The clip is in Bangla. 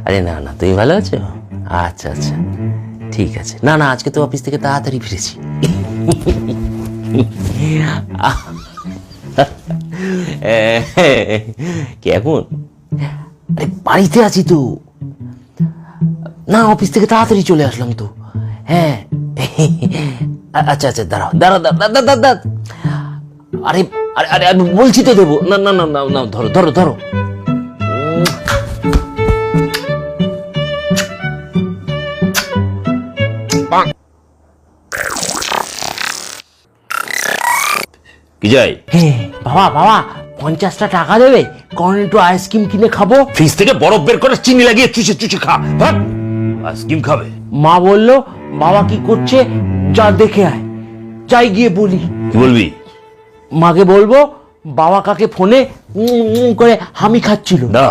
আরে না না, তুমি ভালো আছো? আচ্ছা আচ্ছা, ঠিক আছে। না না, আজকে তো অফিস থেকে তাড়াতাড়ি ফিরেছি। কেমন? আরে বাড়িতে আছি তো। না, অফিস থেকে তাড়াতাড়ি চলে আসলাম তো। হ্যাঁ। আচ্ছা আচ্ছা, দাঁড়াও দাঁড়াও দাঁড়াও দাঁড়াও। আরে আরে আরে আমি বলছি তো দেবো। না না না না না, ধরো ধরো ধরো। কি যাই? হ্যাঁ বাবা, বাবা 50টা টাকা দেবে? কারণ একটু আইসক্রিম কিনে খাবো। ফ্রিজ থেকে বরফ বের করে চিনি লাগিয়ে চুষে চুষে খা। আইসক্রিম খাবে? মা বললো বাবা কি করছে যা দেখে আয়। যাই গিয়ে বলি। কি বলবি? মাকে বলবো বাবা কাকে ফোনে করে হামি খাচ্ছিল। না